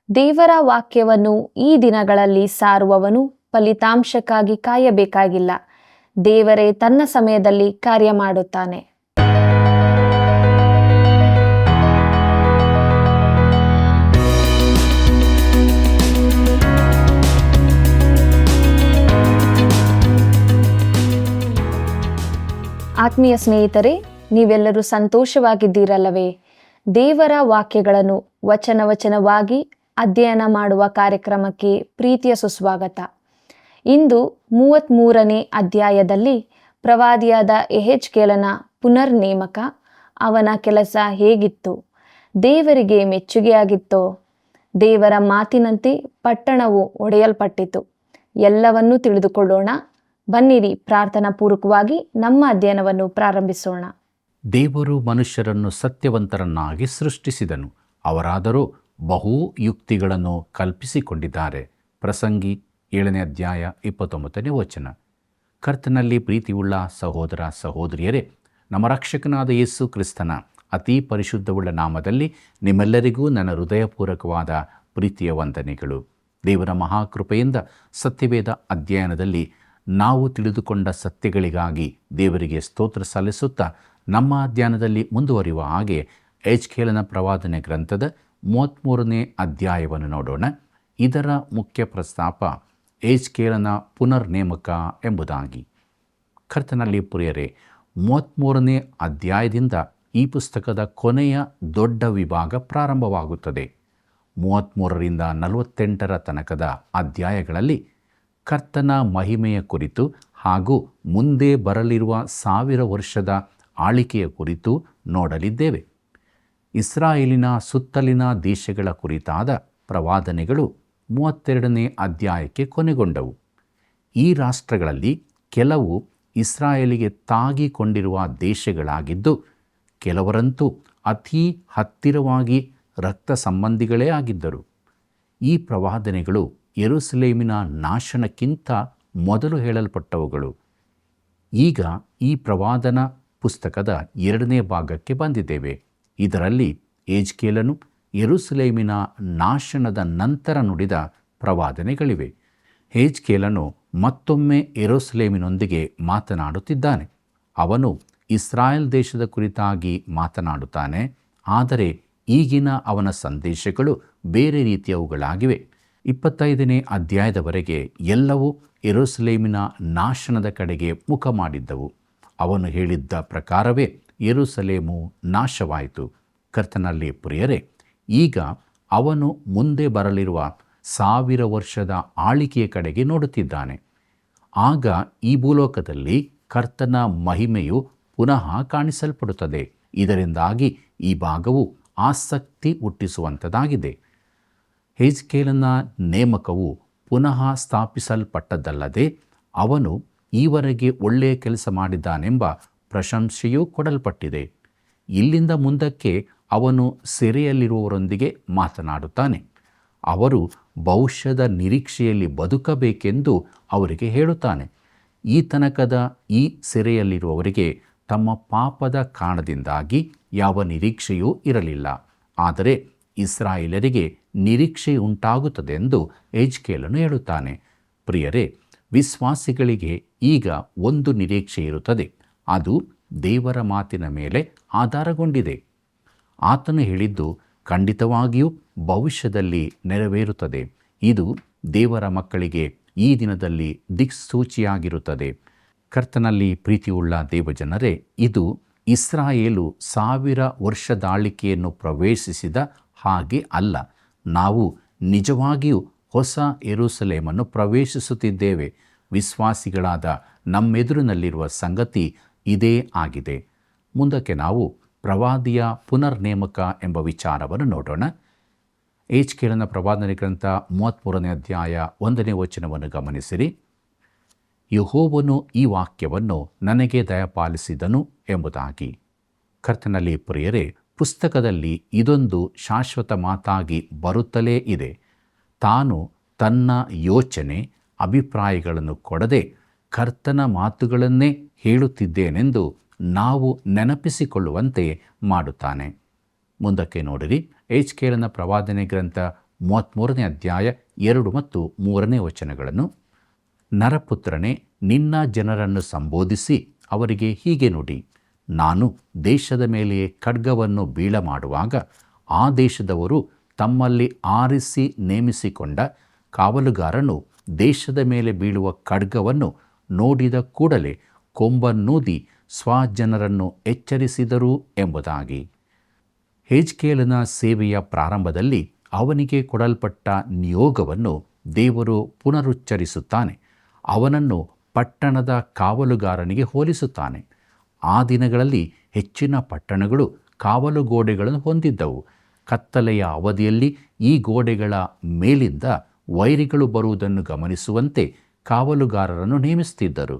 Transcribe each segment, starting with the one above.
ದೇವರ ವಾಕ್ಯವನ್ನು ಈ ದಿನಗಳಲ್ಲಿ ಸಾರುವವನು ಫಲಿತಾಂಶಕ್ಕಾಗಿ ಕಾಯಬೇಕಾಗಿಲ್ಲ. ದೇವರೇ ತನ್ನ ಸಮಯದಲ್ಲಿ ಕಾರ್ಯ ಮಾಡುತ್ತಾನೆ. ಆತ್ಮೀಯ ಸ್ನೇಹಿತರೆ, ನೀವೆಲ್ಲರೂ ಸಂತೋಷವಾಗಿದ್ದೀರಲ್ಲವೇ? ದೇವರ ವಾಕ್ಯಗಳನ್ನು ವಚನವಾಗಿ ಅಧ್ಯಯನ ಮಾಡುವ ಕಾರ್ಯಕ್ರಮಕ್ಕೆ ಪ್ರೀತಿಯ ಸುಸ್ವಾಗತ. ಇಂದು 33ನೇ ಅಧ್ಯಾಯದಲ್ಲಿ ಪ್ರವಾದಿಯಾದ ಯೆಹೆಜ್ಕೇಲನ ಪುನರ್ನೇಮಕ, ಅವನ ಕೆಲಸ ಹೇಗಿತ್ತು? ದೇವರಿಗೆ ಮೆಚ್ಚುಗೆಯಾಗಿತ್ತೋ? ದೇವರ ಮಾತಿನಂತೆ ಪಟ್ಟಣವು ಒಡೆಯಲ್ಪಟ್ಟಿತು. ಎಲ್ಲವನ್ನೂ ತಿಳಿದುಕೊಳ್ಳೋಣ. ಬನ್ನಿರಿ, ಪ್ರಾರ್ಥನಾ ಪೂರ್ವಕವಾಗಿ ನಮ್ಮ ಅಧ್ಯಯನವನ್ನು ಪ್ರಾರಂಭಿಸೋಣ. ದೇವರು ಮನುಷ್ಯರನ್ನು ಸತ್ಯವಂತರನ್ನಾಗಿ ಸೃಷ್ಟಿಸಿದನು, ಅವರಾದರೂ ಬಹು ಯುಕ್ತಿಗಳನ್ನು ಕಲ್ಪಿಸಿಕೊಂಡಿದ್ದಾರೆ. ಪ್ರಸಂಗಿ 7ನೇ ಅಧ್ಯಾಯ 29ನೇ ವಚನ. ಕರ್ತನಲ್ಲಿ ಪ್ರೀತಿಯುಳ್ಳ ಸಹೋದರ ಸಹೋದರಿಯರೇ, ನಮ್ಮ ರಕ್ಷಕನಾದ ಯೇಸು ಕ್ರಿಸ್ತನ ಅತಿ ಪರಿಶುದ್ಧವುಳ್ಳ ನಾಮದಲ್ಲಿ ನಿಮ್ಮೆಲ್ಲರಿಗೂ ನನ್ನ ಹೃದಯಪೂರ್ವಕವಾದ ಪ್ರೀತಿಯ ವಂದನೆಗಳು. ದೇವರ ಮಹಾಕೃಪೆಯಿಂದ ಸತ್ಯವೇದ ಅಧ್ಯಯನದಲ್ಲಿ ನಾವು ತಿಳಿದುಕೊಂಡ ಸತ್ಯಗಳಿಗಾಗಿ ದೇವರಿಗೆ ಸ್ತೋತ್ರ ಸಲ್ಲಿಸುತ್ತಾ ನಮ್ಮ ಅಧ್ಯಯನದಲ್ಲಿ ಮುಂದುವರಿಯುವ ಹಾಗೆ ಯೆಹೆಜ್ಕೇಲನ ಪ್ರವಾದನೆ ಗ್ರಂಥದ 33ನೇ ಅಧ್ಯಾಯವನ್ನು ನೋಡೋಣ. ಇದರ ಮುಖ್ಯ ಪ್ರಸ್ತಾಪ ಯೆಹೆಜ್ಕೇಲನ ಪುನರ್ನೇಮಕ ಎಂಬುದಾಗಿ. ಕರ್ತನಲ್ಲಿ ಪ್ರಿಯರೇ, 33ನೇ ಅಧ್ಯಾಯದಿಂದ ಈ ಪುಸ್ತಕದ ಕೊನೆಯ ದೊಡ್ಡ ವಿಭಾಗ ಪ್ರಾರಂಭವಾಗುತ್ತದೆ. 33ರಿಂದ 48ರ ತನಕದ ಅಧ್ಯಾಯಗಳಲ್ಲಿ ಕರ್ತನ ಮಹಿಮೆಯ ಕುರಿತು ಹಾಗೂ ಮುಂದೆ ಬರಲಿರುವ 1000 ವರ್ಷದ ಆಳಿಕೆಯ ಕುರಿತು ನೋಡಲಿದ್ದೇವೆ. ಇಸ್ರಾಯೇಲಿನ ಸುತ್ತಲಿನ ದೇಶಗಳ ಕುರಿತಾದ ಪ್ರವಾದನೆಗಳು 32ನೇ ಅಧ್ಯಾಯಕ್ಕೆ ಕೊನೆಗೊಂಡವು. ಈ ರಾಷ್ಟ್ರಗಳಲ್ಲಿ ಕೆಲವು ಇಸ್ರಾಯೇಲಿಗೆ ತಾಗಿಕೊಂಡಿರುವ ದೇಶಗಳಾಗಿದ್ದು, ಕೆಲವರಂತೂ ಅತೀ ಹತ್ತಿರವಾಗಿ ರಕ್ತ ಸಂಬಂಧಿಗಳೇ ಆಗಿದ್ದರು. ಈ ಪ್ರವಾದನೆಗಳು ಯೆರೂಸಲೇಮಿನ ನಾಶನಕ್ಕಿಂತ ಮೊದಲು ಹೇಳಲ್ಪಟ್ಟವುಗಳು. ಈಗ ಈ ಪ್ರವಾದನ ಪುಸ್ತಕದ 2ನೇ ಭಾಗಕ್ಕೆ ಬಂದಿದ್ದೇವೆ. ಇದರಲ್ಲಿ ಯೆಹೆಜ್ಕೇಲನು ಯೆರೂಸಲೇಮಿನ ನಾಶನದ ನಂತರ ನುಡಿದ ಪ್ರವಾದನೆಗಳಿವೆ. ಯೆಹೆಜ್ಕೇಲನು ಮತ್ತೊಮ್ಮೆ ಯೆರೂಸಲೇಮಿನೊಂದಿಗೆ ಮಾತನಾಡುತ್ತಿದ್ದಾನೆ. ಅವನು ಇಸ್ರಾಯೇಲ್ ದೇಶದ ಕುರಿತಾಗಿ ಮಾತನಾಡುತ್ತಾನೆ, ಆದರೆ ಈಗಿನ ಅವನ ಸಂದೇಶಗಳು ಬೇರೆ ರೀತಿಯವುಗಳಾಗಿವೆ. 25ನೇ ಅಧ್ಯಾಯದವರೆಗೆ ಎಲ್ಲವೂ ಯೆರೂಸಲೇಮಿನ ನಾಶನದ ಕಡೆಗೆ ಮುಖ ಮಾಡಿದ್ದವು. ಅವನು ಹೇಳಿದ್ದ ಪ್ರಕಾರವೇ ಯೆರೂಸಲೇಮು ನಾಶವಾಯಿತು. ಕರ್ತನಲ್ಲಿ ಪ್ರಿಯರೇ, ಈಗ ಅವನು ಮುಂದೆ ಬರಲಿರುವ 1000 ವರ್ಷದ ಆಳಿಕೆಯ ಕಡೆಗೆ ನೋಡುತ್ತಿದ್ದಾನೆ. ಆಗ ಈ ಭೂಲೋಕದಲ್ಲಿ ಕರ್ತನ ಮಹಿಮೆಯು ಪುನಃ ಕಾಣಿಸಲ್ಪಡುತ್ತದೆ. ಇದರಿಂದಾಗಿ ಈ ಭಾಗವು ಆಸಕ್ತಿ ಹುಟ್ಟಿಸುವಂಥದ್ದಾಗಿದೆ. ಯೆಹೆಜ್ಕೇಲನ ನೇಮಕವು ಪುನಃ ಸ್ಥಾಪಿಸಲ್ಪಟ್ಟದ್ದಲ್ಲದೆ, ಅವನು ಈವರೆಗೆ ಒಳ್ಳೆಯ ಕೆಲಸ ಮಾಡಿದ್ದಾನೆಂಬ ಪ್ರಶಂಸೆಯೂ ಕೊಡಲ್ಪಟ್ಟಿದೆ. ಇಲ್ಲಿಂದ ಮುಂದಕ್ಕೆ ಅವನು ಸೆರೆಯಲ್ಲಿರುವವರೊಂದಿಗೆ ಮಾತನಾಡುತ್ತಾನೆ. ಅವರು ಭವಿಷ್ಯದ ನಿರೀಕ್ಷೆಯಲ್ಲಿ ಬದುಕಬೇಕೆಂದು ಅವರಿಗೆ ಹೇಳುತ್ತಾನೆ. ಈ ತನಕದ ಈ ಸೆರೆಯಲ್ಲಿರುವವರಿಗೆ ತಮ್ಮ ಪಾಪದ ಕಾರಣದಿಂದಾಗಿ ಯಾವ ನಿರೀಕ್ಷೆಯೂ ಇರಲಿಲ್ಲ. ಆದರೆ ಇಸ್ರಾಯೇಲರಿಗೆ ನಿರೀಕ್ಷೆ ಉಂಟಾಗುತ್ತದೆಂದು ಯೆಹೆಜ್ಕೇಲನು ಹೇಳುತ್ತಾನೆ. ಪ್ರಿಯರೇ, ವಿಶ್ವಾಸಿಗಳಿಗೆ ಈಗ ಒಂದು ನಿರೀಕ್ಷೆ ಇರುತ್ತದೆ. ಅದು ದೇವರ ಮಾತಿನ ಮೇಲೆ ಆಧಾರಗೊಂಡಿದೆ. ಆತನು ಹೇಳಿದ್ದು ಖಂಡಿತವಾಗಿಯೂ ಭವಿಷ್ಯದಲ್ಲಿ ನೆರವೇರುತ್ತದೆ. ಇದು ದೇವರ ಮಕ್ಕಳಿಗೆ ಈ ದಿನದಲ್ಲಿ ದಿಕ್ಸೂಚಿಯಾಗಿರುತ್ತದೆ. ಕರ್ತನಲ್ಲಿ ಪ್ರೀತಿಯುಳ್ಳ ದೇವಜನರೇ, ಇದು ಇಸ್ರಾಯೇಲು 1000 ವರ್ಷದಾಳಿಕೆಯನ್ನು ಪ್ರವೇಶಿಸಿದ ಹಾಗೆ ಅಲ್ಲ. ನಾವು ನಿಜವಾಗಿಯೂ ಹೊಸ ಯೆರೂಸಲೇಮನ್ನು ಪ್ರವೇಶಿಸುತ್ತಿದ್ದೇವೆ. ವಿಶ್ವಾಸಿಗಳಾದ ನಮ್ಮೆದುರಿನಲ್ಲಿರುವ ಸಂಗತಿ ಇದೇ ಆಗಿದೆ. ಮುಂದಕ್ಕೆ ನಾವು ಪ್ರವಾದಿಯ ಪುನರ್ನೇಮಕ ಎಂಬ ವಿಚಾರವನ್ನು ನೋಡೋಣ. ಯೆಹೆಜ್ಕೇಲನ ಪ್ರವಾದನೆ ಗ್ರಂಥ 33ನೇ ಅಧ್ಯಾಯ 1ನೇ ವಚನವನ್ನು ಗಮನಿಸಿರಿ. ಯೆಹೋವನು ಈ ವಾಕ್ಯವನ್ನು ನನಗೆ ದಯಪಾಲಿಸಿದನು ಎಂಬುದಾಗಿ. ಕರ್ತನಲ್ಲಿ ಪ್ರಿಯರೇ, ಪುಸ್ತಕದಲ್ಲಿ ಇದೊಂದು ಶಾಶ್ವತ ಮಾತಾಗಿ ಬರುತ್ತಲೇ ಇದೆ. ತಾನು ತನ್ನ ಯೋಚನೆ ಅಭಿಪ್ರಾಯಗಳನ್ನು ಕೊಡದೆ ಕರ್ತನ ಮಾತುಗಳನ್ನೇ ಹೇಳುತ್ತಿದ್ದೇನೆಂದು ನಾವು ನೆನಪಿಸಿಕೊಳ್ಳುವಂತೆ ಮಾಡುತ್ತಾನೆ. ಮುಂದಕ್ಕೆ ನೋಡಿರಿ. ಯೆಹೆಜ್ಕೇಲನ ಪ್ರವಾದನೆ ಗ್ರಂಥ 33ನೇ ಅಧ್ಯಾಯ 2 ಮತ್ತು 3ನೇ ವಚನಗಳನ್ನು. ನರಪುತ್ರನೇ, ನಿನ್ನ ಜನರನ್ನು ಸಂಬೋಧಿಸಿ ಅವರಿಗೆ ಹೀಗೆ ನುಡಿ. ನಾನು ದೇಶದ ಮೇಲೆ ಖಡ್ಗವನ್ನು ಬೀಳಮಾಡುವಾಗ ಆ ದೇಶದವರು ತಮ್ಮಲ್ಲಿ ಆರಿಸಿ ನೇಮಿಸಿಕೊಂಡ ಕಾವಲುಗಾರನು ದೇಶದ ಮೇಲೆ ಬೀಳುವ ಖಡ್ಗವನ್ನು ನೋಡಿದ ಕೂಡಲೇ ಕೊಂಬನ್ನೂದಿ ಸ್ವಜನರನ್ನು ಎಚ್ಚರಿಸಿದರು ಎಂಬುದಾಗಿ. ಹೆಜ್ಕೇಲನ ಸೇವೆಯ ಪ್ರಾರಂಭದಲ್ಲಿ ಅವನಿಗೆ ಕೊಡಲ್ಪಟ್ಟ ನಿಯೋಗವನ್ನು ದೇವರು ಪುನರುಚ್ಚರಿಸುತ್ತಾನೆ. ಅವನನ್ನು ಪಟ್ಟಣದ ಕಾವಲುಗಾರನಿಗೆ ಹೋಲಿಸುತ್ತಾನೆ. ಆ ದಿನಗಳಲ್ಲಿ ಹೆಚ್ಚಿನ ಪಟ್ಟಣಗಳು ಕಾವಲು ಗೋಡೆಗಳನ್ನು ಹೊಂದಿದ್ದವು. ಕತ್ತಲೆಯ ಅವಧಿಯಲ್ಲಿ ಈ ಗೋಡೆಗಳ ಮೇಲಿಂದ ವೈರಿಗಳು ಬರುವುದನ್ನು ಗಮನಿಸುವಂತೆ ಕಾವಲುಗಾರರನ್ನು ನೇಮಿಸುತ್ತಿದ್ದರು.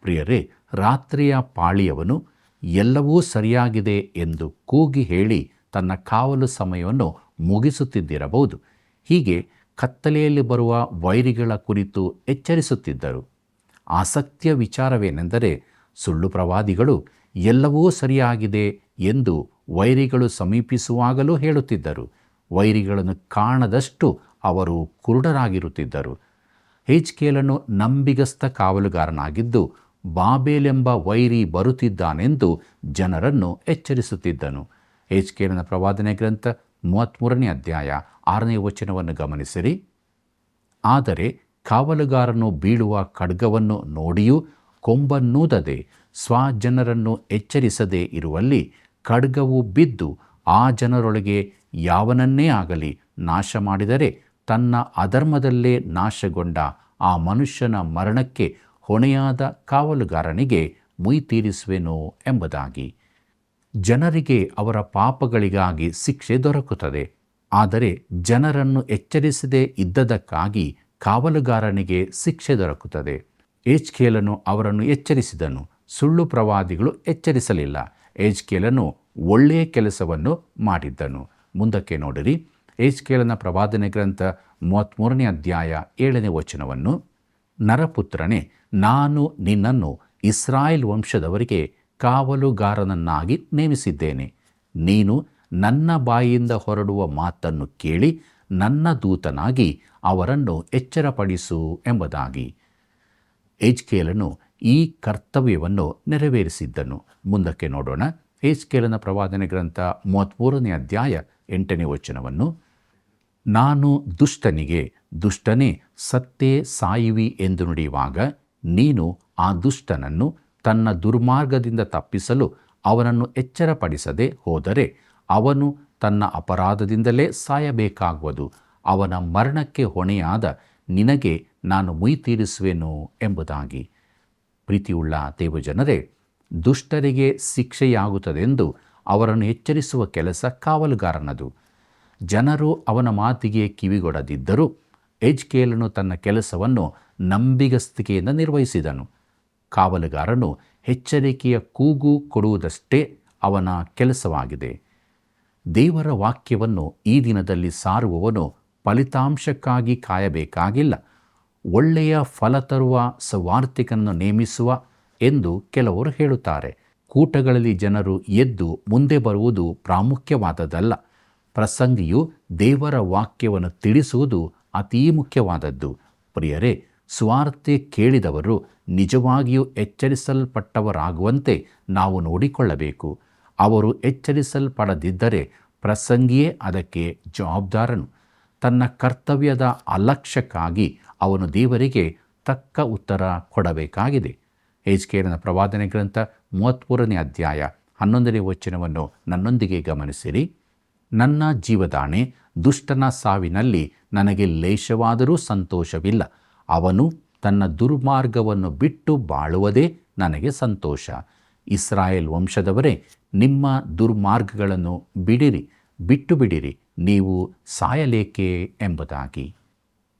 ಪ್ರಿಯರೇ, ರಾತ್ರಿಯ ಪಾಳಿಯವನು ಎಲ್ಲವೂ ಸರಿಯಾಗಿದೆ ಎಂದು ಕೂಗಿ ಹೇಳಿ ತನ್ನ ಕಾವಲು ಸಮಯವನ್ನು ಮುಗಿಸುತ್ತಿದ್ದಿರಬಹುದು. ಹೀಗೆ ಕತ್ತಲೆಯಲ್ಲಿ ಬರುವ ವೈರಿಗಳ ಕುರಿತು ಎಚ್ಚರಿಸುತ್ತಿದ್ದರು. ಆಸಕ್ತಿಯ ವಿಚಾರವೇನೆಂದರೆ, ಸುಳ್ಳು ಪ್ರವಾದಿಗಳು ಎಲ್ಲವೂ ಸರಿಯಾಗಿದೆ ಎಂದು ವೈರಿಗಳು ಸಮೀಪಿಸುವಾಗಲೂ ಹೇಳುತ್ತಿದ್ದರು. ವೈರಿಗಳನ್ನು ಕಾಣದಷ್ಟು ಅವರು ಕುರುಡರಾಗಿರುತ್ತಿದ್ದರು. ಹೆಜ್ಕೇಲನು ನಂಬಿಗಸ್ತ ಕಾವಲುಗಾರನಾಗಿದ್ದು ಬಾಬೇಲೆಂಬ ವೈರಿ ಬರುತ್ತಿದ್ದಾನೆಂದು ಜನರನ್ನು ಎಚ್ಚರಿಸುತ್ತಿದ್ದನು. ಹೆಜ್ಕೇಲನ ಪ್ರವಾದನೆ ಗ್ರಂಥ 33ನೇ ಅಧ್ಯಾಯ 6ನೇ ವಚನವನ್ನು ಗಮನಿಸಿರಿ. ಆದರೆ ಕಾವಲುಗಾರನು ಬೀಳುವ ಖಡ್ಗವನ್ನು ನೋಡಿಯೂ ಕೊಂಬನ್ನೂದದೆ ಸ್ವಜನರನ್ನು ಎಚ್ಚರಿಸದೇ ಇರುವಲ್ಲಿ ಖಡ್ಗವು ಬಿದ್ದು ಆ ಜನರೊಳಗೆ ಯಾವನನ್ನೇ ಆಗಲಿ ನಾಶ ಮಾಡಿದರೆ ತನ್ನ ಅಧರ್ಮದಲ್ಲೇ ನಾಶಗೊಂಡ ಆ ಮನುಷ್ಯನ ಮರಣಕ್ಕೆ ಹೊಣೆಯಾದ ಕಾವಲುಗಾರನಿಗೆ ಮುಯ್ತೀರಿಸುವೆನು ಎಂಬುದಾಗಿ. ಜನರಿಗೆ ಅವರ ಪಾಪಗಳಿಗಾಗಿ ಶಿಕ್ಷೆ ದೊರಕುತ್ತದೆ. ಆದರೆ ಜನರನ್ನು ಎಚ್ಚರಿಸದೇ ಇದ್ದದಕ್ಕಾಗಿ ಕಾವಲುಗಾರನಿಗೆ ಶಿಕ್ಷೆ ದೊರಕುತ್ತದೆ. ಹೆಜ್ಕೇಲನು ಅವರನ್ನು ಎಚ್ಚರಿಸಿದನು, ಸುಳ್ಳು ಪ್ರವಾದಿಗಳು ಎಚ್ಚರಿಸಲಿಲ್ಲ. ಹೆಜ್ಕೇಲನು ಒಳ್ಳೆಯ ಕೆಲಸವನ್ನು ಮಾಡಿದ್ದನು. ಮುಂದಕ್ಕೆ ನೋಡಿರಿ. ಹೆಜ್ಕೇಲನ ಪ್ರವಾದನೆ ಗ್ರಂಥ 33ನೇ ಅಧ್ಯಾಯ 7ನೇ ವಚನವನ್ನು. ನರಪುತ್ರನೇ, ನಾನು ನಿನ್ನನ್ನು ಇಸ್ರಾಯೇಲ್ ವಂಶದವರಿಗೆ ಕಾವಲುಗಾರನನ್ನಾಗಿ ನೇಮಿಸಿದ್ದೇನೆ. ನೀನು ನನ್ನ ಬಾಯಿಯಿಂದ ಹೊರಡುವ ಮಾತನ್ನು ಕೇಳಿ ನನ್ನ ದೂತನಾಗಿ ಅವರನ್ನು ಎಚ್ಚರಪಡಿಸು ಎಂಬುದಾಗಿ. ಹೆಜ್ಕೇಲನು ಈ ಕರ್ತವ್ಯವನ್ನು ನೆರವೇರಿಸಿದ್ದನು. ಮುಂದಕ್ಕೆ ನೋಡೋಣ. ಹೆಜ್ಕೇಲನ ಪ್ರವಾದನೆ ಗ್ರಂಥ 33ನೇ ಅಧ್ಯಾಯ 8ನೇ ವಚನವನ್ನು. ನಾನು ದುಷ್ಟನಿಗೆ, ದುಷ್ಟನೇ ಸತ್ತೇ ಸಾಯುವಿ ಎಂದು ನುಡಿಯುವಾಗ ನೀನು ಆ ದುಷ್ಟನನ್ನು ತನ್ನ ದುರ್ಮಾರ್ಗದಿಂದ ತಪ್ಪಿಸಲು ಅವನನ್ನು ಎಚ್ಚರಪಡಿಸದೆ ಹೋದರೆ ಅವನು ತನ್ನ ಅಪರಾಧದಿಂದಲೇ ಸಾಯಬೇಕಾಗುವುದು. ಅವನ ಮರಣಕ್ಕೆ ಹೊಣೆಯಾದ ನಿನಗೆ ನಾನು ಮುಯ್ತೀರಿಸುವೆನು ಎಂಬುದಾಗಿ. ಪ್ರೀತಿಯುಳ್ಳ ದೇವಜನರೇ, ದುಷ್ಟರಿಗೆ ಶಿಕ್ಷೆಯಾಗುತ್ತದೆಂದು ಅವರನ್ನು ಎಚ್ಚರಿಸುವ ಕೆಲಸ ಕಾವಲುಗಾರನದು. ಜನರು ಅವನ ಮಾತಿಗೆ ಕಿವಿಗೊಡದಿದ್ದರೂ ಹೆಜ್ಕೇಲನು ತನ್ನ ಕೆಲಸವನ್ನು ನಂಬಿಗಸ್ತಿಕೆಯಿಂದ ನಿರ್ವಹಿಸಿದನು. ಕಾವಲುಗಾರನು ಎಚ್ಚರಿಕೆಯ ಕೂಗು ಕೊಡುವುದಷ್ಟೇ ಅವನ ಕೆಲಸವಾಗಿದೆ. ದೇವರ ವಾಕ್ಯವನ್ನು ಈ ದಿನದಲ್ಲಿ ಸಾರುವವನು ಫಲಿತಾಂಶಕ್ಕಾಗಿ ಕಾಯಬೇಕಾಗಿಲ್ಲ, ಒಳ್ಳೆಯ ಫಲ ತರುವ ಸುವಾರ್ತಿಕನನ್ನು ನೇಮಿಸುವ ಎಂದು ಕೆಲವರು ಹೇಳುತ್ತಾರೆ. ಕೂಟಗಳಲ್ಲಿ ಜನರು ಎದ್ದು ಮುಂದೆ ಬರುವುದು ಪ್ರಾಮುಖ್ಯವಾದದ್ದಲ್ಲ. ಪ್ರಸಂಗಿಯು ದೇವರ ವಾಕ್ಯವನ್ನು ತಿಳಿಸುವುದು ಅತೀ ಮುಖ್ಯವಾದದ್ದು. ಪ್ರಿಯರೇ, ಸುವಾರ್ತೆ ಕೇಳಿದವರು ನಿಜವಾಗಿಯೂ ಎಚ್ಚರಿಸಲ್ಪಟ್ಟವರಾಗುವಂತೆ ನಾವು ನೋಡಿಕೊಳ್ಳಬೇಕು. ಅವರು ಎಚ್ಚರಿಸಲ್ಪಡದಿದ್ದರೆ ಪ್ರಸಂಗಿಯೇ ಅದಕ್ಕೆ ಜವಾಬ್ದಾರನು. ತನ್ನ ಕರ್ತವ್ಯದ ಅಲಕ್ಷ್ಯಕ್ಕಾಗಿ ಅವನು ದೇವರಿಗೆ ತಕ್ಕ ಉತ್ತರ ಕೊಡಬೇಕಾಗಿದೆ. ಹೆಜ್ಕೇಲನ ಪ್ರವಾದನೆ ಗ್ರಂಥ 33ನೇ ಅಧ್ಯಾಯ 11ನೇ ವಚನವನ್ನು ನನ್ನೊಂದಿಗೆ ಗಮನಿಸಿರಿ. ನನ್ನ ಜೀವದಾಣೆ, ದುಷ್ಟನ ಸಾವಿನಲ್ಲಿ ನನಗೆ ಲೇಷವಾದರೂ ಸಂತೋಷವಿಲ್ಲ. ಅವನು ತನ್ನ ದುರ್ಮಾರ್ಗವನ್ನು ಬಿಟ್ಟು ಬಾಳುವುದೇ ನನಗೆ ಸಂತೋಷ. ಇಸ್ರಾಯೇಲ್ ವಂಶದವರೇ, ನಿಮ್ಮ ದುರ್ಮಾರ್ಗಗಳನ್ನು ಬಿಟ್ಟು ಬಿಡಿರಿ, ನೀವು ಸಾಯಲೇಕೆ ಎಂಬುದಾಗಿ.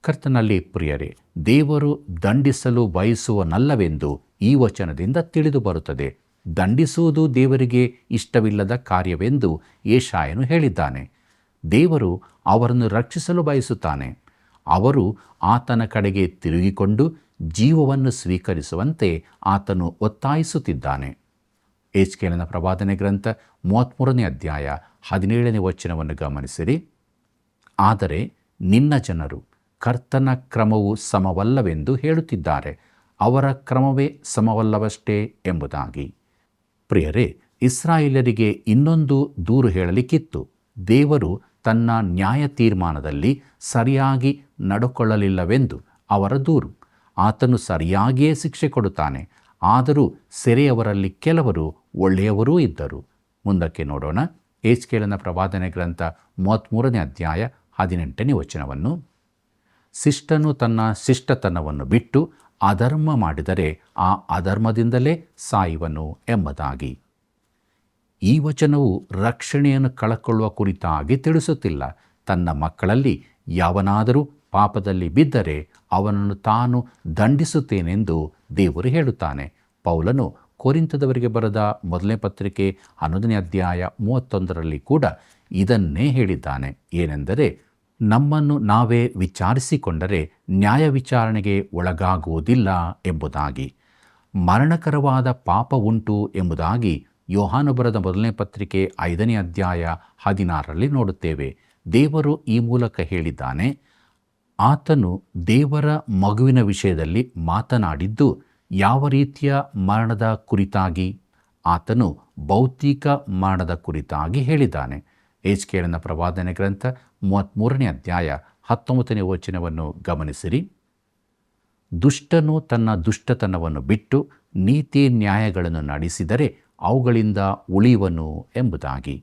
ಕರ್ತನಲ್ಲಿ ಪ್ರಿಯರೇ, ದೇವರು ದಂಡಿಸಲು ಬಯಸುವನಲ್ಲವೆಂದು ಈ ವಚನದಿಂದ ತಿಳಿದು ಬರುತ್ತದೆ. ದಂಡಿಸುವುದು ದೇವರಿಗೆ ಇಷ್ಟವಿಲ್ಲದ ಕಾರ್ಯವೆಂದು ಯೆಶಾಯನು ಹೇಳಿದ್ದಾನೆ. ದೇವರು ಅವರನ್ನು ರಕ್ಷಿಸಲು ಬಯಸುತ್ತಾನೆ. ಅವರು ಆತನ ಕಡೆಗೆ ತಿರುಗಿಕೊಂಡು ಜೀವವನ್ನು ಸ್ವೀಕರಿಸುವಂತೆ ಆತನು ಒತ್ತಾಯಿಸುತ್ತಿದ್ದಾನೆ. ಹೆಜ್ಕೇಲನ ಪ್ರವಾದನೆ ಗ್ರಂಥ 33ನೇ ಅಧ್ಯಾಯ 17ನೇ ವಚನವನ್ನು ಗಮನಿಸಿರಿ. ಆದರೆ ನಿನ್ನ ಜನರು ಕರ್ತನ ಕ್ರಮವು ಸಮವಲ್ಲವೆಂದು ಹೇಳುತ್ತಿದ್ದಾರೆ, ಅವರ ಕ್ರಮವೇ ಸಮವಲ್ಲವಷ್ಟೇ ಎಂಬುದಾಗಿ. ಪ್ರಿಯರೇ, ಇಸ್ರಾಯೇಲರಿಗೆ ಇನ್ನೊಂದು ದೂರು ಹೇಳಲಿಕ್ಕಿತ್ತು. ದೇವರು ತನ್ನ ನ್ಯಾಯ ತೀರ್ಮಾನದಲ್ಲಿ ಸರಿಯಾಗಿ ನಡ್ಕೊಳ್ಳಲಿಲ್ಲವೆಂದು ಅವರ ದೂರು. ಆತನು ಸರಿಯಾಗಿಯೇ ಶಿಕ್ಷೆ ಕೊಡುತ್ತಾನೆ, ಆದರೂ ಸೆರೆಯವರಲ್ಲಿ ಕೆಲವರು ಒಳ್ಳೆಯವರೂ ಇದ್ದರು. ಮುಂದಕ್ಕೆ ನೋಡೋಣ. ಯೆಹೆಜ್ಕೇಲನ ಪ್ರವಾದನೆ ಗ್ರಂಥ 33ನೇ ಅಧ್ಯಾಯ 18ನೇ ವಚನವನ್ನು. ಶಿಷ್ಟನು ತನ್ನ ಶಿಷ್ಟತನವನ್ನು ಬಿಟ್ಟು ಅಧರ್ಮ ಮಾಡಿದರೆ ಆ ಅಧರ್ಮದಿಂದಲೇ ಸಾಯುವನು ಎಂಬುದಾಗಿ. ಈ ವಚನವು ರಕ್ಷಣೆಯನ್ನು ಕಳಕೊಳ್ಳುವ ಕುರಿತಾಗಿ ತಿಳಿಸುತ್ತಿಲ್ಲ. ತನ್ನ ಮಕ್ಕಳಲ್ಲಿ ಯಾವನಾದರೂ ಪಾಪದಲ್ಲಿ ಬಿದ್ದರೆ ಅವನನ್ನು ತಾನು ದಂಡಿಸುತ್ತೇನೆಂದು ದೇವರು ಹೇಳುತ್ತಾನೆ. ಪೌಲನು ಕೊರಿಂಥದವರಿಗೆ ಬರೆದ ಮೊದಲನೇ ಪತ್ರಿಕೆ 11ನೇ ಅಧ್ಯಾಯ 31ರಲ್ಲಿ ಕೂಡ ಇದನ್ನೇ ಹೇಳಿದ್ದಾನೆ. ಏನೆಂದರೆ, ನಮ್ಮನ್ನು ನಾವೇ ವಿಚಾರಿಸಿಕೊಂಡರೆ ನ್ಯಾಯ ವಿಚಾರಣೆಗೆ ಒಳಗಾಗುವುದಿಲ್ಲ ಎಂಬುದಾಗಿ. ಮರಣಕರವಾದ ಪಾಪ ಉಂಟು ಎಂಬುದಾಗಿ ಯೋಹಾನ ಬರೆದ ಮೊದಲನೇ ಪತ್ರಿಕೆ 5ನೇ ಅಧ್ಯಾಯ 16ರಲ್ಲಿ ನೋಡುತ್ತೇವೆ. ದೇವರು ಈ ಮೂಲಕ ಹೇಳಿದ್ದಾನೆ, ಆತನು ದೇವರ ಮಗುವಿನ ವಿಷಯದಲ್ಲಿ ಮಾತನಾಡಿದ್ದು ಯಾವ ರೀತಿಯ ಮರಣದ ಕುರಿತಾಗಿ? ಆತನು ಭೌತಿಕ ಮರಣದ ಕುರಿತಾಗಿ ಹೇಳಿದ್ದಾನೆ. ಯೆಹೆಜ್ಕೇಲನ ಪ್ರವಾದನೆ ಗ್ರಂಥ 33ನೇ ಅಧ್ಯಾಯ 19ನೇ ವಚನವನ್ನು ಗಮನಿಸಿರಿ. ದುಷ್ಟನು ತನ್ನ ದುಷ್ಟತನವನ್ನು ಬಿಟ್ಟು ನೀತಿ ನ್ಯಾಯಗಳನ್ನು ನಡೆಸಿದರೆ ಅವುಗಳಿಂದ ಉಳಿಯುವನು ಎಂಬುದಾಗಿ.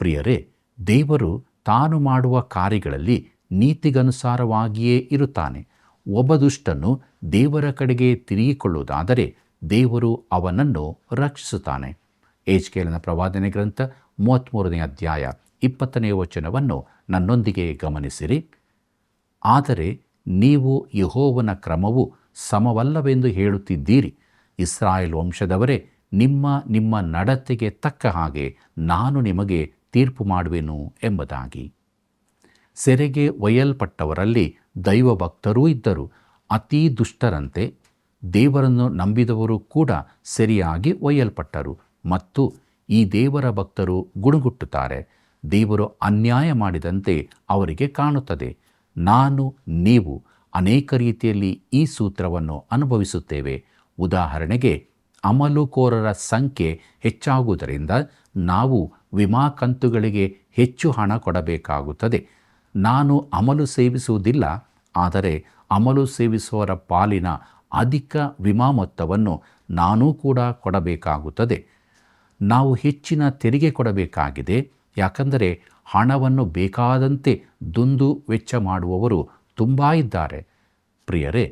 ಪ್ರಿಯರೇ, ದೇವರು ತಾನು ಮಾಡುವ ಕಾರ್ಯಗಳಲ್ಲಿ ನೀತಿಗನುಸಾರವಾಗಿಯೇ ಇರುತ್ತಾನೆ. ಒಬ್ಬ ದುಷ್ಟನು ದೇವರ ಕಡೆಗೆ ತಿರುಗಿಕೊಳ್ಳುವುದಾದರೆ ದೇವರು ಅವನನ್ನು ರಕ್ಷಿಸುತ್ತಾನೆ. ಯೆಹೆಜ್ಕೇಲನ ಪ್ರವಾದನೆ ಗ್ರಂಥ 33ನೇ ಅಧ್ಯಾಯ 20ನೇ ವಚನವನ್ನು ನನ್ನೊಂದಿಗೆ ಗಮನಿಸಿರಿ. ಆದರೆ ನೀವು ಯೆಹೋವನ ಕ್ರಮವು ಸಮವಲ್ಲವೆಂದು ಹೇಳುತ್ತಿದ್ದೀರಿ. ಇಸ್ರಾಯೇಲ್ ವಂಶದವರೇ, ನಿಮ್ಮ ನಡತೆಗೆ ತಕ್ಕ ಹಾಗೆ ನಾನು ನಿಮಗೆ ತೀರ್ಪು ಮಾಡುವೆನು ಎಂಬುದಾಗಿ. ಸೆರೆಗೆ ಒಯ್ಯಲ್ಪಟ್ಟವರಲ್ಲಿ ದೈವಭಕ್ತರೂ ಇದ್ದರು. ಅತೀ ದುಷ್ಟರಂತೆ ದೇವರನ್ನು ನಂಬಿದವರು ಕೂಡ ಸರಿಯಾಗಿ ಒಯ್ಯಲ್ಪಟ್ಟರು. ಮತ್ತು ಈ ದೇವರ ಭಕ್ತರು ಗುಣಗುಟ್ಟುತ್ತಾರೆ. ದೇವರು ಅನ್ಯಾಯ ಮಾಡಿದಂತೆ ಅವರಿಗೆ ಕಾಣುತ್ತದೆ. ನೀವು ಅನೇಕ ರೀತಿಯಲ್ಲಿ ಈ ಸೂತ್ರವನ್ನು ಅನುಭವಿಸುತ್ತೇವೆ. ಉದಾಹರಣೆಗೆ, ಅಮಲುಕೋರರ ಸಂಖ್ಯೆ ಹೆಚ್ಚಾಗುವುದರಿಂದ ನಾವು ವಿಮಾ ಕಂತುಗಳಿಗೆ ಹೆಚ್ಚು ಹಣ ಕೊಡಬೇಕಾಗುತ್ತದೆ. ನಾನು ಅಮಲು ಸೇವಿಸುವುದಿಲ್ಲ, ಆದರೆ ಅಮಲು ಸೇವಿಸುವವರ ಪಾಲಿನ ಅಧಿಕ ವಿಮಾ ಮೊತ್ತವನ್ನು ನಾನೂ ಕೂಡ ಕೊಡಬೇಕಾಗುತ್ತದೆ. ನಾವು ಹೆಚ್ಚಿನ ತೆರಿಗೆ ಕೊಡಬೇಕಾಗಿದೆ. ಯಾಕಂದರೆ ಹಣವನ್ನು ಬೇಕಾದಂತೆ ದುಂದು ವೆಚ್ಚ ಮಾಡುವವರು ತುಂಬ ಇದ್ದಾರೆ. ಪ್ರಿಯರೇ,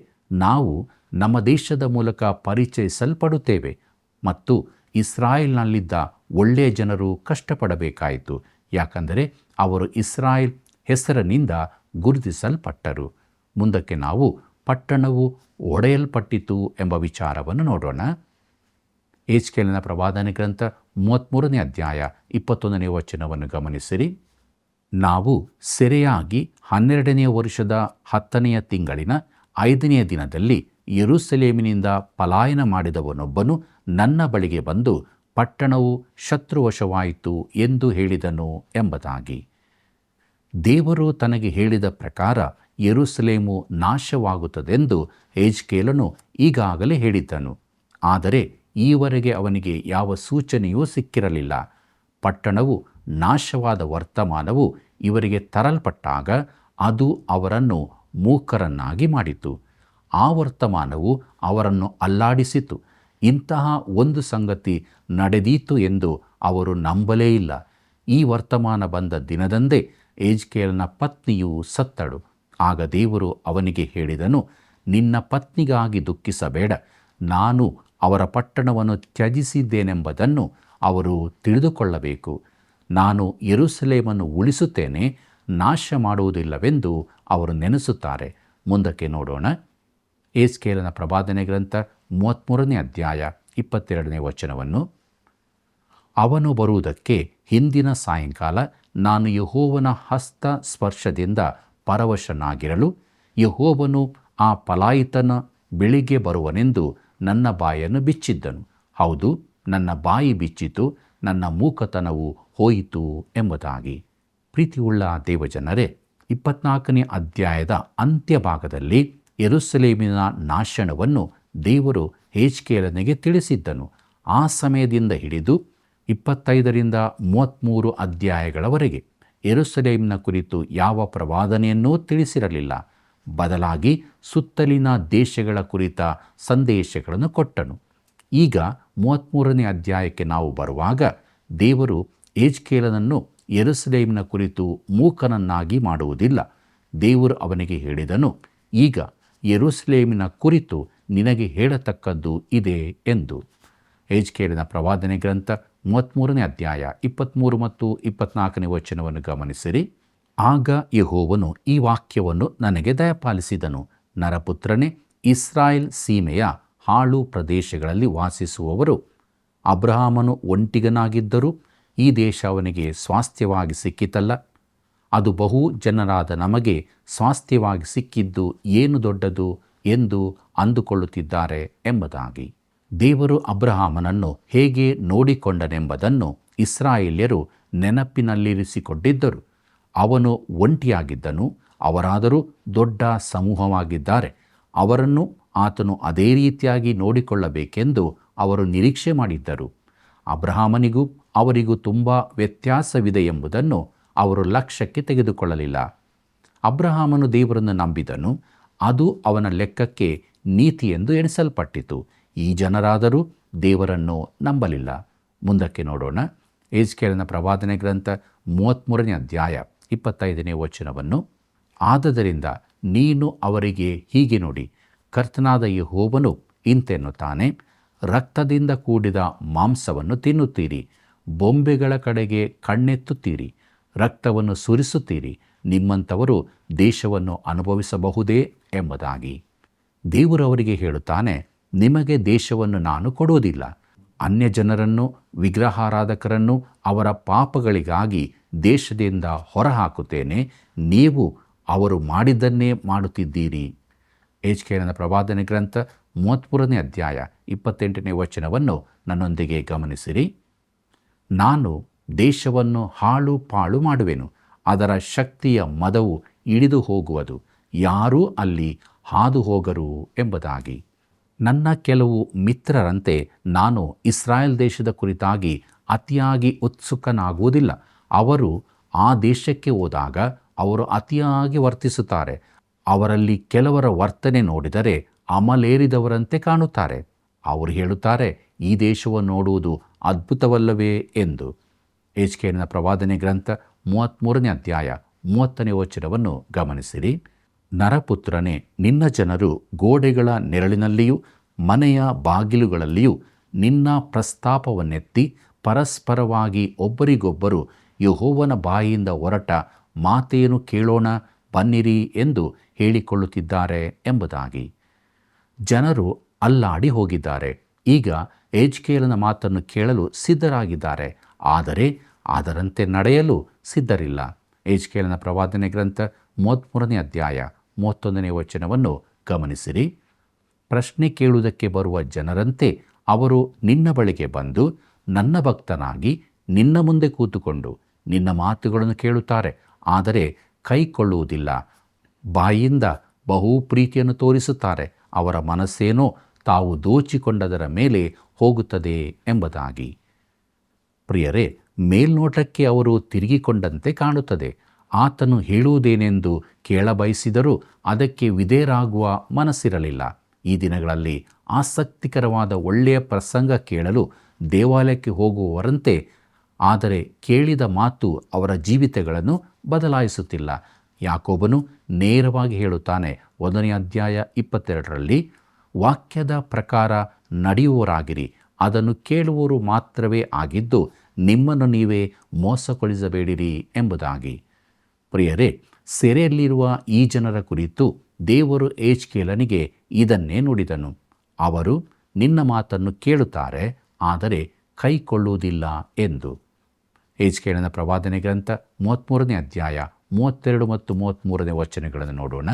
ನಾವು ನಮ್ಮ ದೇಶದ ಮೂಲಕ ಪರಿಚಯಿಸಲ್ಪಡುತ್ತೇವೆ ಮತ್ತು ಇಸ್ರಾಯೇಲ್ನಲ್ಲಿದ್ದ ಒಳ್ಳೆಯ ಜನರು ಕಷ್ಟಪಡಬೇಕಾಯಿತು. ಯಾಕಂದರೆ ಅವರು ಇಸ್ರಾಯೇಲ್ ಹೆಸರಿನಿಂದ ಗುರುತಿಸಲ್ಪಟ್ಟರು. ಮುಂದಕ್ಕೆ ನಾವು ಪಟ್ಟಣವು ಒಡೆಯಲ್ಪಟ್ಟಿತು ಎಂಬ ವಿಚಾರವನ್ನು ನೋಡೋಣ. ಯೆಹೆಜ್ಕೇಲನ ಪ್ರವಾದನೆ ಗ್ರಂಥ 33ನೇ ಅಧ್ಯಾಯ 21ನೇ ವಚನವನ್ನು ಗಮನಿಸಿರಿ. ನಾವು ಸೆರೆಯಾಗಿ 12ನೇ ವರ್ಷದ 10ನೆಯ ತಿಂಗಳಿನ 5ನೆಯ ದಿನದಲ್ಲಿ ಯೆರೂಸಲೇಮಿನಿಂದ ಪಲಾಯನ ಮಾಡಿದವನೊಬ್ಬನು ನನ್ನ ಬಳಿಗೆ ಬಂದು ಪಟ್ಟಣವು ಶತ್ರುವಶವಾಯಿತು ಎಂದು ಹೇಳಿದನು ಎಂಬುದಾಗಿ. ದೇವರು ತನಗೆ ಹೇಳಿದ ಪ್ರಕಾರ ಯೆರೂಸಲೇಮು ನಾಶವಾಗುತ್ತದೆಂದು ಯೆಹೆಜ್ಕೇಲನು ಈಗಾಗಲೇ ಹೇಳಿದ್ದನು. ಆದರೆ ಈವರೆಗೆ ಅವನಿಗೆ ಯಾವ ಸೂಚನೆಯೂ ಸಿಕ್ಕಿರಲಿಲ್ಲ. ಪಟ್ಟಣವು ನಾಶವಾದ ವರ್ತಮಾನವು ಇವರಿಗೆ ತರಲ್ಪಟ್ಟಾಗ ಅದು ಅವರನ್ನು ಮೂಕರನ್ನಾಗಿ ಮಾಡಿತು. ಆ ವರ್ತಮಾನವು ಅವರನ್ನು ಅಲ್ಲಾಡಿಸಿತು. ಇಂತಹ ಒಂದು ಸಂಗತಿ ನಡೆದೀತು ಎಂದು ಅವರು ನಂಬಲೇ ಇಲ್ಲ. ಈ ವರ್ತಮಾನ ಬಂದ ದಿನದಂದೇ ಯೆಹೆಜ್ಕೇಲನ ಪತ್ನಿಯು ಸತ್ತಳು. ಆಗ ದೇವರು ಅವನಿಗೆ ಹೇಳಿದನು, ನಿನ್ನ ಪತ್ನಿಗಾಗಿ ದುಃಖಿಸಬೇಡ. ನಾನು ಅವರ ಪಟ್ಟಣವನ್ನು ತ್ಯಜಿಸಿದ್ದೇನೆಂಬುದನ್ನು ಅವರು ತಿಳಿದುಕೊಳ್ಳಬೇಕು. ನಾನು ಯೆರೂಸಲೇಮನ್ನು ಉಳಿಸುತ್ತೇನೆ, ನಾಶ ಮಾಡುವುದಿಲ್ಲವೆಂದು ಅವರು ನೆನೆಸುತ್ತಾರೆ. ಮುಂದಕ್ಕೆ ನೋಡೋಣ. ಯೆಹೆಜ್ಕೇಲನ ಪ್ರವಾದನೆ ಗ್ರಂಥ 33ನೇ ಅಧ್ಯಾಯ 22ನೇ ವಚನವನ್ನು. ಅವನು ಬರುವುದಕ್ಕೆ ಹಿಂದಿನ ಸಾಯಂಕಾಲ ನಾನು ಯೆಹೋವನ ಹಸ್ತ ಸ್ಪರ್ಶದಿಂದ ಪರವಶನಾಗಿರಲು ಯೆಹೋವನು ಆ ಪಲಾಯಿತನ ಬೆಳಿಗ್ಗೆ ಬರುವನೆಂದು ನನ್ನ ಬಾಯನ್ನು ಬಿಚ್ಚಿದ್ದನು. ಹೌದು, ನನ್ನ ಬಾಯಿ ಬಿಚ್ಚಿತು, ನನ್ನ ಮೂಕತನವು ಹೋಯಿತು ಎಂಬುದಾಗಿ. ಪ್ರೀತಿಯುಳ್ಳ ದೇವಜನರೇ, 24ನೇ ಅಧ್ಯಾಯದ ಅಂತ್ಯಭಾಗದಲ್ಲಿ ಯೆರೂಸಲೇಮಿನ ನಾಶನವನ್ನು ದೇವರು ಹೆಜ್ಕೇಲನಿಗೆ ತಿಳಿಸಿದ್ದನು. ಆ ಸಮಯದಿಂದ ಹಿಡಿದು 25ರಿಂದ 33 ಅಧ್ಯಾಯಗಳವರೆಗೆ ಯೆರೂಸಲೇಮಿನ ಕುರಿತು ಯಾವ ಪ್ರವಾದನೆಯನ್ನೂ ತಿಳಿಸಿರಲಿಲ್ಲ. ಬದಲಾಗಿ ಸುತ್ತಲಿನ ದೇಶಗಳ ಕುರಿತ ಸಂದೇಶಗಳನ್ನು ಕೊಟ್ಟನು. ಈಗ 33ನೇ ಅಧ್ಯಾಯಕ್ಕೆ ನಾವು ಬರುವಾಗ ದೇವರು ಹೆಜ್ಕೇಲನನ್ನು ಯೆರೂಸಲೇಮಿನ ಕುರಿತು ಮೂಕನನ್ನಾಗಿ ಮಾಡುವುದಿಲ್ಲ. ದೇವರು ಅವನಿಗೆ ಹೇಳಿದನು, ಈಗ ಯೆರೂಸಲೇಮಿನ ಕುರಿತು ನಿನಗೆ ಹೇಳತಕ್ಕದ್ದು ಇದೆ ಎಂದು. ಹೆಜ್ಕೇಲನ ಪ್ರವಾದನೆ ಗ್ರಂಥ 33ನೇ ಅಧ್ಯಾಯ 23 ಮತ್ತು 24ನೇ ವಚನವನ್ನು ಗಮನಿಸಿರಿ. ಆಗ ಯೆಹೋವನು ಈ ವಾಕ್ಯವನ್ನು ನನಗೆ ದಯಪಾಲಿಸಿದನು. ನರಪುತ್ರನೇ, ಇಸ್ರಾಯೇಲ್ ಸೀಮೆಯ ಹಾಳು ಪ್ರದೇಶಗಳಲ್ಲಿ ವಾಸಿಸುವವರು, ಅಬ್ರಹಾಮನು ಒಂಟಿಗನಾಗಿದ್ದರೂ ಈ ದೇಶ ಅವನಿಗೆ ಸ್ವಾಸ್ಥ್ಯವಾಗಿ ಸಿಕ್ಕಿತಲ್ಲ. ಅದು ಬಹು ಜನರಾದ ನಮಗೆ ಸ್ವಾಸ್ಥ್ಯವಾಗಿ ಸಿಕ್ಕಿದ್ದು ಏನು ದೊಡ್ಡದು ಎಂದು ಅಂದುಕೊಳ್ಳುತ್ತಿದ್ದಾರೆ ಎಂಬುದಾಗಿ. ದೇವರು ಅಬ್ರಹಾಮನನ್ನು ಹೇಗೆ ನೋಡಿಕೊಂಡನೆಂಬುದನ್ನು ಇಸ್ರಾಯೇಲ್ಯರು ನೆನಪಿನಲ್ಲಿರಿಸಿಕೊಂಡಿದ್ದರು. ಅವನು ಒಂಟಿಯಾಗಿದ್ದನು, ಅವರಾದರೂ ದೊಡ್ಡ ಸಮೂಹವಾಗಿದ್ದಾರೆ. ಅವರನ್ನು ಆತನು ಅದೇ ರೀತಿಯಾಗಿ ನೋಡಿಕೊಳ್ಳಬೇಕೆಂದು ಅವರು ನಿರೀಕ್ಷೆ ಮಾಡಿದ್ದರು. ಅಬ್ರಹಾಮನಿಗೂ ಅವರಿಗೂ ತುಂಬ ವ್ಯತ್ಯಾಸವಿದೆ ಎಂಬುದನ್ನು ಅವರು ಲಕ್ಷ್ಯಕ್ಕೆ ತೆಗೆದುಕೊಳ್ಳಲಿಲ್ಲ. ಅಬ್ರಹಾಮನು ದೇವರನ್ನು ನಂಬಿದನು, ಅದು ಅವನ ಲೆಕ್ಕಕ್ಕೆ ನೀತಿ ಎಂದು ಎಣಿಸಲ್ಪಟ್ಟಿತು. ಈ ಜನರಾದರೂ ದೇವರನ್ನು ನಂಬಲಿಲ್ಲ. ಮುಂದಕ್ಕೆ ನೋಡೋಣ. ಹೆಜ್ಕೇಲನ ಪ್ರವಾದನೆ ಗ್ರಂಥ 33ನೇ ಅಧ್ಯಾಯ 25ನೇ ವಚನವನ್ನು. ಆದದರಿಂದ ನೀನು ಅವರಿಗೆ ಹೀಗೆ ನುಡಿ, ಕರ್ತನಾದ ಯೆಹೋವನು ಇಂತೆನ್ನುತ್ತಾನೆ, ರಕ್ತದಿಂದ ಕೂಡಿದ ಮಾಂಸವನ್ನು ತಿನ್ನುತ್ತೀರಿ, ಬೊಂಬೆಗಳ ಕಡೆಗೆ ಕಣ್ಣೆತ್ತುತ್ತೀರಿ, ರಕ್ತವನ್ನು ಸುರಿಸುತ್ತೀರಿ, ನಿಮ್ಮಂಥವರು ದೇಶವನ್ನು ಅನುಭವಿಸಬಹುದೇ ಎಂಬುದಾಗಿ. ದೇವರು ಅವರಿಗೆ ಹೇಳುತ್ತಾನೆ, ನಿಮಗೆ ದೇಶವನ್ನು ನಾನು ಕೊಡುವುದಿಲ್ಲ. ಅನ್ಯಜನರನ್ನು, ವಿಗ್ರಹಾರಾಧಕರನ್ನು ಅವರ ಪಾಪಗಳಿಗಾಗಿ ದೇಶದಿಂದ ಹೊರಹಾಕುತ್ತೇನೆ. ನೀವು ಅವರು ಮಾಡಿದ್ದನ್ನೇ ಮಾಡುತ್ತಿದ್ದೀರಿ. ಹೆಜ್ಕೇಲನ ಪ್ರವಾದನೆ ಗ್ರಂಥ 33ನೇ ಅಧ್ಯಾಯ 28ನೇ ವಚನವನ್ನು ನನ್ನೊಂದಿಗೆ ಗಮನಿಸಿರಿ. ನಾನು ದೇಶವನ್ನು ಹಾಳು ಪಾಳು ಮಾಡುವೆನು, ಅದರ ಶಕ್ತಿಯ ಮದವು ಇಳಿದು ಹೋಗುವುದು, ಯಾರೂ ಅಲ್ಲಿ ಹಾದು ಹೋಗರು ಎಂಬುದಾಗಿ. ನನ್ನ ಕೆಲವು ಮಿತ್ರರಂತೆ ನಾನು ಇಸ್ರಾಯೇಲ್ ದೇಶದ ಕುರಿತಾಗಿ ಅತಿಯಾಗಿ ಉತ್ಸುಕನಾಗುವುದಿಲ್ಲ. ಅವರು ಆ ದೇಶಕ್ಕೆ ಹೋದಾಗ ಅವರು ಅತಿಯಾಗಿ ವರ್ತಿಸುತ್ತಾರೆ. ಅವರಲ್ಲಿ ಕೆಲವರ ವರ್ತನೆ ನೋಡಿದರೆ ಅಮಲೇರಿದವರಂತೆ ಕಾಣುತ್ತಾರೆ. ಅವರು ಹೇಳುತ್ತಾರೆ, ಈ ದೇಶವನ್ನು ನೋಡುವುದು ಅದ್ಭುತವಲ್ಲವೇ ಎಂದು. ಹೆಜ್ಕೇಲನ ಪ್ರವಾದನೆ ಗ್ರಂಥ 33ನೇ ಅಧ್ಯಾಯ 30ನೇ ವಚನವನ್ನು ಗಮನಿಸಿರಿ. ನರಪುತ್ರನೇ, ನಿನ್ನ ಜನರು ಗೋಡೆಗಳ ನೆರಳಿನಲ್ಲಿಯೂ ಮನೆಯ ಬಾಗಿಲುಗಳಲ್ಲಿಯೂ ನಿನ್ನ ಪ್ರಸ್ತಾಪವನ್ನೆತ್ತಿ ಪರಸ್ಪರವಾಗಿ ಒಬ್ಬರಿಗೊಬ್ಬರು ಯೆಹೋವನ ಬಾಯಿಯಿಂದ ಹೊರಟ ಮಾತೇನು ಕೇಳೋಣ ಬನ್ನಿರಿ ಎಂದು ಹೇಳಿಕೊಳ್ಳುತ್ತಿದ್ದಾರೆ ಎಂಬುದಾಗಿ. ಜನರು ಅಲ್ಲಾಡಿ ಹೋಗಿದ್ದಾರೆ. ಈಗ ಹೆಜ್ಕೇಲನ ಮಾತನ್ನು ಕೇಳಲು ಸಿದ್ಧರಾಗಿದ್ದಾರೆ, ಆದರೆ ಅದರಂತೆ ನಡೆಯಲು ಸಿದ್ಧರಿಲ್ಲ. ಹೆಜ್ಕೇಲನ ಪ್ರವಾದನೆ ಗ್ರಂಥ 33ನೇ ಅಧ್ಯಾಯ 31ನೇ ವಚನವನ್ನು ಗಮನಿಸಿರಿ. ಪ್ರಶ್ನೆ ಕೇಳುವುದಕ್ಕೆ ಬರುವ ಜನರಂತೆ ಅವರು ನಿನ್ನ ಬಳಿಗೆ ಬಂದು ನನ್ನ ಭಕ್ತನಾಗಿ ನಿನ್ನ ಮುಂದೆ ಕೂತುಕೊಂಡು ನಿನ್ನ ಮಾತುಗಳನ್ನು ಕೇಳುತ್ತಾರೆ, ಆದರೆ ಕೈಕೊಳ್ಳುವುದಿಲ್ಲ. ಬಾಯಿಯಿಂದ ಬಹು ಪ್ರೀತಿಯನ್ನು ತೋರಿಸುತ್ತಾರೆ, ಅವರ ಮನಸ್ಸೇನೋ ತಾವು ದೋಚಿಕೊಂಡದರ ಮೇಲೆ ಹೋಗುತ್ತದೆ ಎಂಬುದಾಗಿ. ಪ್ರಿಯರೇ, ಮೇಲ್ನೋಟಕ್ಕೆ ಅವರು ತಿರುಗಿಕೊಂಡಂತೆ ಕಾಣುತ್ತದೆ. ಆತನು ಹೇಳುವುದೇನೆಂದು ಕೇಳಬಯಸಿದರೂ ಅದಕ್ಕೆ ವಿಧೇಯರಾಗುವ ಮನಸ್ಸಿರಲಿಲ್ಲ. ಈ ದಿನಗಳಲ್ಲಿ ಆಸಕ್ತಿಕರವಾದ ಒಳ್ಳೆಯ ಪ್ರಸಂಗ ಕೇಳಲು ದೇವಾಲಯಕ್ಕೆ ಹೋಗುವವರಂತೆ, ಆದರೆ ಕೇಳಿದ ಮಾತು ಅವರ ಜೀವಿತಗಳನ್ನು ಬದಲಾಯಿಸುತ್ತಿಲ್ಲ. ಯಾಕೋಬನು ನೇರವಾಗಿ ಹೇಳುತ್ತಾನೆ, 1ನೇ ಅಧ್ಯಾಯ 22ರಲ್ಲಿ, ವಾಕ್ಯದ ಪ್ರಕಾರ ನಡೆಯುವವರಾಗಿರಿ, ಅದನ್ನು ಕೇಳುವವರು ಮಾತ್ರವೇ ಆಗಿದ್ದು ನಿಮ್ಮನ್ನು ನೀವೇ ಮೋಸಗೊಳಿಸಬೇಡಿರಿ ಎಂಬುದಾಗಿ. ಪ್ರಿಯರೇ, ಸೆರೆಯಲ್ಲಿರುವ ಈ ಜನರ ಕುರಿತು ದೇವರು ಹೆಜ್ಕೇಲನಿಗೆ ಇದನ್ನೇ ನುಡಿದನು. ಅವರು ನಿನ್ನ ಮಾತನ್ನು ಕೇಳುತ್ತಾರೆ, ಆದರೆ ಕೈಕೊಳ್ಳುವುದಿಲ್ಲ ಎಂದು. ಹೆಜ್ಕೇಲನ ಪ್ರವಾದನೆ ಗ್ರಂಥ 33ನೇ ಅಧ್ಯಾಯ 32 ಮತ್ತು 33ನೇ ವಚನಗಳನ್ನು ನೋಡೋಣ.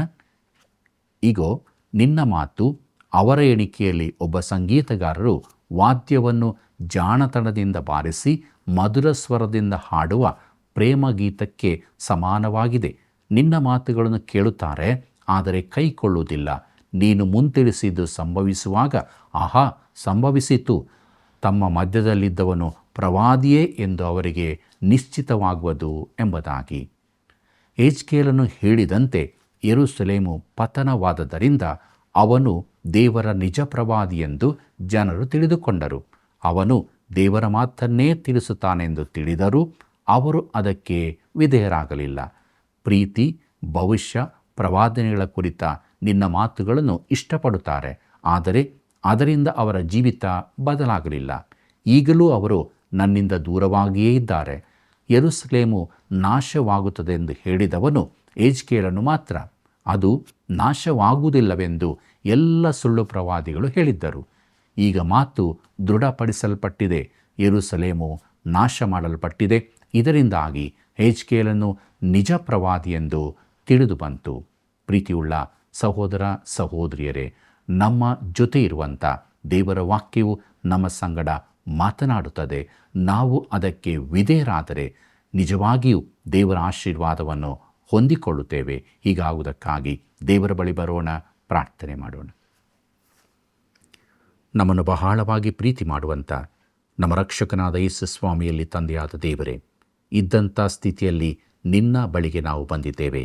ಇಗೋ, ನಿನ್ನ ಮಾತು ಅವರ ಎಣಿಕೆಯಲ್ಲಿ ಒಬ್ಬ ಸಂಗೀತಗಾರರು ವಾದ್ಯವನ್ನು ಜಾಣತನದಿಂದ ಬಾರಿಸಿ ಮಧುರ ಸ್ವರದಿಂದ ಹಾಡುವ ಪ್ರೇಮ ಗೀತಕ್ಕೆ ಸಮಾನವಾಗಿದೆ. ನಿನ್ನ ಮಾತುಗಳನ್ನು ಕೇಳುತ್ತಾರೆ, ಆದರೆ ಕೈಕೊಳ್ಳುವುದಿಲ್ಲ. ನೀನು ಮುಂತಿಳಿಸಿದ್ದು ಸಂಭವಿಸುವಾಗ ಆಹಾ ಸಂಭವಿಸಿತು, ತಮ್ಮ ಮಧ್ಯದಲ್ಲಿದ್ದವನು ಪ್ರವಾದಿಯೇ ಎಂದು ಅವರಿಗೆ ನಿಶ್ಚಿತವಾಗುವುದು ಎಂಬುದಾಗಿ. ಯೆಜ್ಕೇಲನು ಹೇಳಿದಂತೆ ಯೆರೂಸಲೇಮು ಪತನವಾದದರಿಂದ ಅವನು ದೇವರ ನಿಜ ಪ್ರವಾದಿಯೆಂದು ಜನರು ತಿಳಿದುಕೊಂಡರು. ಅವನು ದೇವರ ಮಾತನ್ನೇ ತಿಳಿಸುತ್ತಾನೆಂದು ತಿಳಿದರೂ ಅವರು ಅದಕ್ಕೆ ವಿಧೇಯರಾಗಲಿಲ್ಲ. ಪ್ರೀತಿ, ಭವಿಷ್ಯ, ಪ್ರವಾದನೆಗಳ ಕುರಿತ ನಿನ್ನ ಮಾತುಗಳನ್ನು ಇಷ್ಟಪಡುತ್ತಾರೆ, ಆದರೆ ಅದರಿಂದ ಅವರ ಜೀವಿತ ಬದಲಾಗಲಿಲ್ಲ. ಈಗಲೂ ಅವರು ನನ್ನಿಂದ ದೂರವಾಗಿಯೇ ಇದ್ದಾರೆ. ಯೆರೂಸಲೇಮು ನಾಶವಾಗುತ್ತದೆಂದು ಹೇಳಿದವನು ಯೆಜ್ಕೇಲನು ಮಾತ್ರ. ಅದು ನಾಶವಾಗುವುದಿಲ್ಲವೆಂದು ಎಲ್ಲ ಸುಳ್ಳು ಪ್ರವಾದಿಗಳು ಹೇಳಿದ್ದರು. ಈಗ ಮಾತು ದೃಢಪಡಿಸಲ್ಪಟ್ಟಿದೆ, ಯೆರೂಸಲೇಮು ನಾಶ ಮಾಡಲ್ಪಟ್ಟಿದೆ. ಇದರಿಂದಾಗಿ ಯೆಜ್ಕೇಲನು ನಿಜ ಪ್ರವಾದಿಯೆಂದು ತಿಳಿದು ಬಂತು. ಪ್ರೀತಿಯುಳ್ಳ ಸಹೋದರ ಸಹೋದರಿಯರೇ, ನಮ್ಮ ಜೊತೆ ಇರುವಂಥ ದೇವರ ವಾಕ್ಯವು ನಮ್ಮ ಸಂಗಡ ಮಾತನಾಡುತ್ತದೆ. ನಾವು ಅದಕ್ಕೆ ವಿಧೇಯರಾದರೆ ನಿಜವಾಗಿಯೂ ದೇವರ ಆಶೀರ್ವಾದವನ್ನು ಹೊಂದಿಕೊಳ್ಳುತ್ತೇವೆ. ಹೀಗಾಗುವುದಕ್ಕಾಗಿ ದೇವರ ಬಳಿ ಬರೋಣ, ಪ್ರಾರ್ಥನೆ ಮಾಡೋಣ. ನಮ್ಮನ್ನು ಬಹಳವಾಗಿ ಪ್ರೀತಿ ಮಾಡುವಂಥ ನಮ್ಮ ರಕ್ಷಕನಾದ ಯೇಸು ಸ್ವಾಮಿಯಲ್ಲಿ ತಂದೆಯಾದ ದೇವರೇ, ಇದ್ದಂಥ ಸ್ಥಿತಿಯಲ್ಲಿ ನಿನ್ನ ಬಳಿಗೆ ನಾವು ಬಂದಿದ್ದೇವೆ.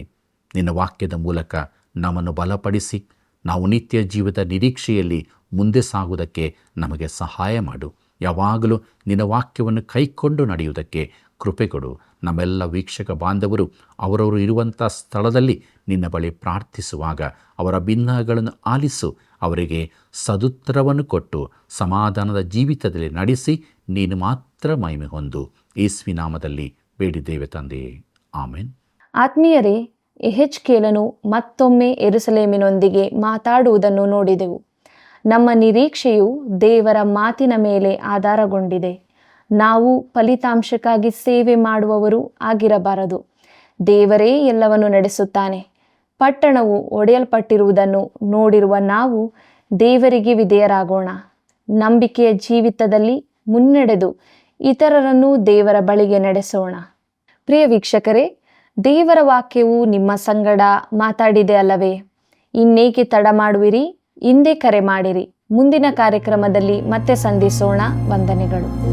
ನಿನ್ನ ವಾಕ್ಯದ ಮೂಲಕ ನಮ್ಮನ್ನು ಬಲಪಡಿಸಿ ನಾವು ನಿತ್ಯ ಜೀವದ ನಿರೀಕ್ಷೆಯಲ್ಲಿ ಮುಂದೆ ಸಾಗುವುದಕ್ಕೆ ನಮಗೆ ಸಹಾಯ ಮಾಡು. ಯಾವಾಗಲೂ ನಿನ್ನ ವಾಕ್ಯವನ್ನು ಕೈಕೊಂಡು ನಡೆಯುವುದಕ್ಕೆ ಕೃಪೆ ಕೊಡು. ನಮ್ಮೆಲ್ಲ ವೀಕ್ಷಕ ಬಾಂಧವರು ಅವರವರು ಇರುವಂಥ ಸ್ಥಳದಲ್ಲಿ ನಿನ್ನ ಬಳಿ ಪ್ರಾರ್ಥಿಸುವಾಗ ಅವರ ಭಿನ್ನಗಳನ್ನು ಆಲಿಸು, ಅವರಿಗೆ ಸದುತ್ತರವನ್ನು ಕೊಟ್ಟು ಸಮಾಧಾನದ ಜೀವಿತದಲ್ಲಿ ನಡೆಸಿ ನೀನು ಮಾತ್ರ ಮಹಿಮೆ ಹೊಂದು. ಯೇಸುವಿನ ನಾಮದಲ್ಲಿ ಬೇಡಿದ್ದೇವೆ ತಂದೆಯೇ, ಆಮೆನ್. ಆತ್ಮೀಯರೇ, ಯೆಹೆಜ್ಕೇಲನು ಮತ್ತೊಮ್ಮೆ ಯೆರೂಸಲೇಮಿನೊಂದಿಗೆ ಮಾತಾಡುವುದನ್ನು ನೋಡಿದೆವು. ನಮ್ಮ ನಿರೀಕ್ಷೆಯು ದೇವರ ಮಾತಿನ ಮೇಲೆ ಆಧಾರಗೊಂಡಿದೆ. ನಾವು ಫಲಿತಾಂಶಕ್ಕಾಗಿ ಸೇವೆ ಮಾಡುವವರು ಆಗಿರಬಾರದು. ದೇವರೇ ಎಲ್ಲವನ್ನು ನಡೆಸುತ್ತಾನೆ. ಪಟ್ಟಣವು ಒಡೆಯಲ್ಪಟ್ಟಿರುವುದನ್ನು ನೋಡಿರುವ ನಾವು ದೇವರಿಗೆ ವಿಧೇಯರಾಗೋಣ. ನಂಬಿಕೆಯ ಜೀವಿತದಲ್ಲಿ ಮುನ್ನಡೆದು ಇತರರನ್ನು ದೇವರ ಬಳಿಗೆ ನಡೆಸೋಣ. ಪ್ರಿಯ ವೀಕ್ಷಕರೇ, ದೇವರ ವಾಕ್ಯವು ನಿಮ್ಮ ಸಂಗಡ ಮಾತಾಡಿದೆ ಅಲ್ಲವೇ? ಇನ್ನೇಕೆ ತಡ ಮಾಡುವಿರಿ? ಹಿಂದೆ ಕರೆ ಮಾಡಿರಿ. ಮುಂದಿನ ಕಾರ್ಯಕ್ರಮದಲ್ಲಿ ಮತ್ತೆ ಸಂಧಿಸೋಣ. ವಂದನೆಗಳು.